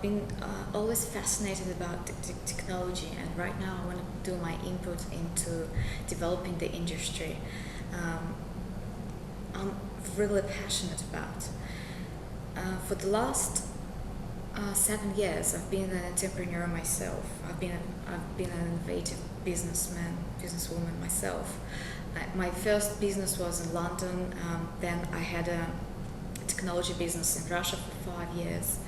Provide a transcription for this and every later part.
been always fascinated about technology, and right now I want to do my input into developing the industry. I'm really passionate about. For the last 7 years, I've been an entrepreneur myself. I've been an innovative businesswoman myself. My first business was in London. Then I had a technology business in Russia for 5 years,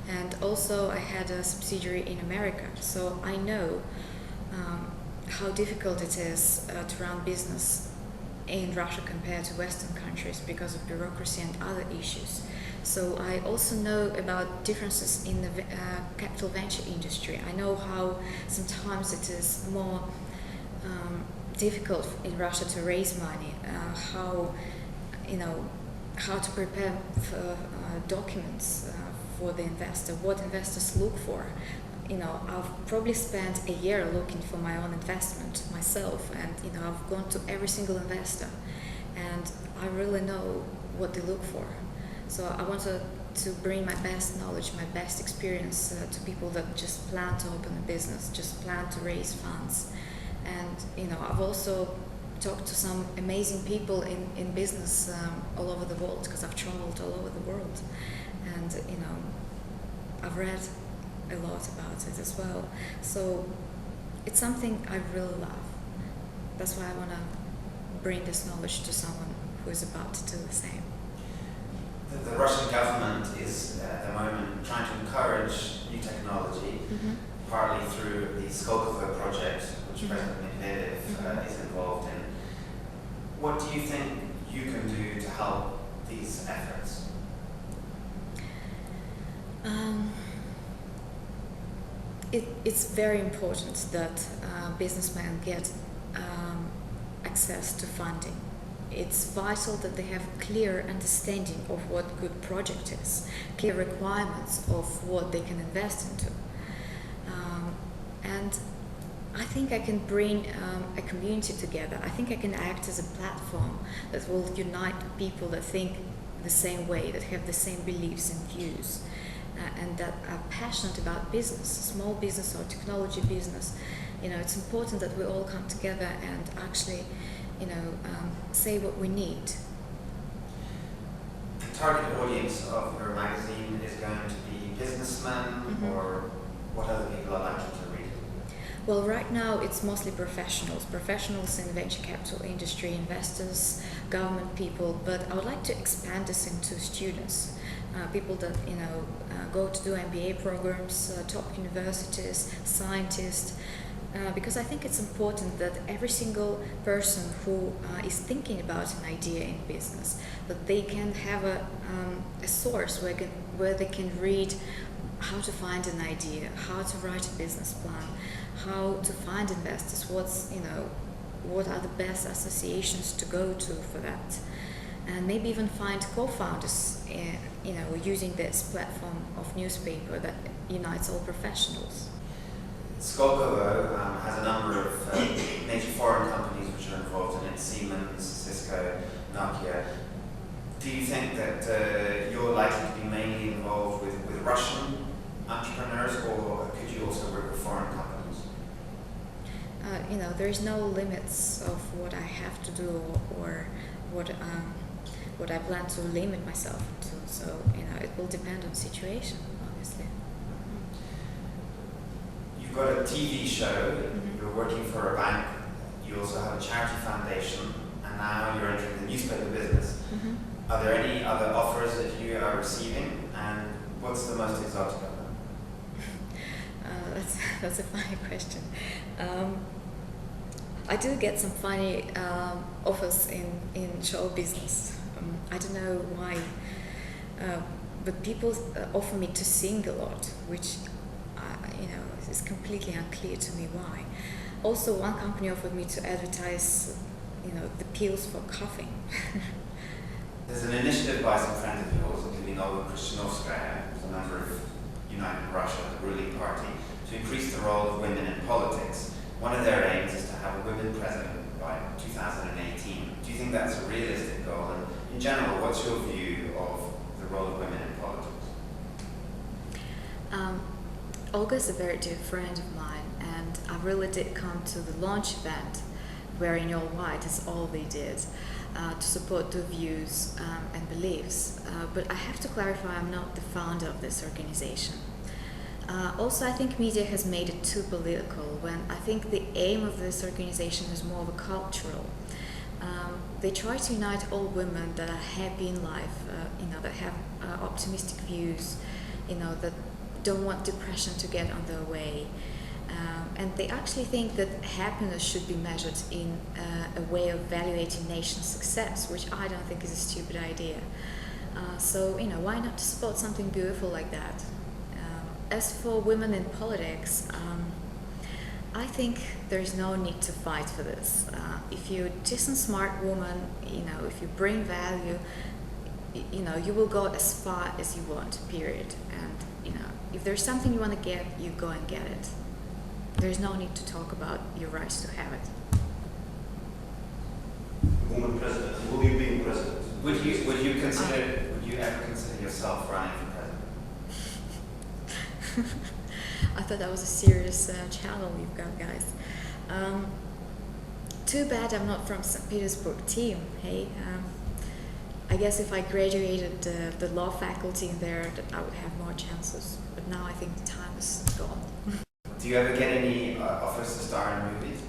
and also I had a subsidiary in America. So I know how difficult it is to run business in Russia compared to Western countries because of bureaucracy and other issues. So I also know about differences in the capital venture industry. I know how sometimes it is more difficult in Russia to raise money, how to prepare for, documents for the investor, what investors look for. I've probably spent a year looking for my own investment myself, and I've gone to every single investor, and I really know what they look for. So I wanted to bring my best knowledge, my best experience to people that just plan to open a business, just plan to raise funds. And I've also talked to some amazing people in business all over the world, because I've traveled all over the world, and I've read a lot about it as well. So it's something I really love. That's why I want to bring this knowledge to someone who is about to do the same. The Russian government is at the moment trying to encourage new technology, partly through the Skolkovo project, which President Medvedev is involved in. What do you think you can do to help these efforts? It's very important that businessmen get access to funding. It's vital that they have clear understanding of what good project is, clear requirements of what they can invest into. And I think I can bring a community together. I think I can act as a platform that will unite people that think the same way, that have the same beliefs and views, and that are passionate about business, small business or technology business. It's important that we all come together and actually say what we need. The target audience of your magazine is going to be businessmen, or what other people are likely to read? Well, right now it's mostly professionals in the venture capital industry, investors, government people, but I would like to expand this into students, people that go to do MBA programs, top universities, scientists. Because I think it's important that every single person who is thinking about an idea in business, that they can have a source where they can read how to find an idea, how to write a business plan, how to find investors, what are the best associations to go to for that, and maybe even find co-founders, using this platform of newspaper that unites all professionals. Skolkovo has a number of major foreign companies which are involved in it: Siemens, Cisco, Nokia. Do you think that you're likely to be mainly involved with Russian entrepreneurs, or could you also work with foreign companies? There is no limits of what I have to do or what I plan to limit myself to. So it will depend on the situation, obviously. You've got a TV show, you're working for a bank, you also have a charity foundation, and now you're entering the newspaper business. Are there any other offers that you are receiving, and what's the most exotic of them? That's a funny question. I do get some funny offers in show business. I don't know why, but people offer me to sing a lot, which is completely unclear to me why. Also, one company offered me to advertise, the pills for coughing. There's an initiative by some friends of yours, including Olga Krishnovskaya, who's a member of United Russia, the ruling party, to increase the role of women in politics. One of their aims is to have a women president by 2018. Do you think that's a realistic goal? And in general, what's your view of the role of women in politics? Olga is a very dear friend of mine, and I really did come to the launch event wearing all white is all they did to support the views and beliefs. But I have to clarify, I'm not the founder of this organization. Also, I think media has made it too political when I think the aim of this organization is more of a cultural. They try to unite all women that are happy in life, that have optimistic views, that don't want depression to get on their way. And they actually think that happiness should be measured in a way of evaluating nation success, which I don't think is a stupid idea. So, why not support something beautiful like that? As for women in politics, I think there's no need to fight for this. If you're a decent, smart woman, if you bring value, you will go as far as you want, period. And, if there's something you want to get, you go and get it. There's no need to talk about your rights to have it. Woman president, will you be president? Would you ever consider yourself running for president? I thought that was a serious channel you've got, guys. Too bad I'm not from St. Petersburg team, hey? I guess if I graduated the law faculty in there, that I would have more chances. But now I think the time is gone. Do you ever get any offers to star in movies?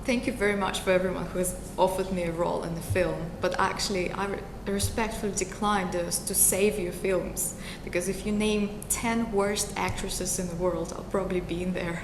Thank you very much for everyone who has offered me a role in the film, but actually I respectfully declined those to save your films, because if you name 10 worst actresses in the world, I'll probably be in there.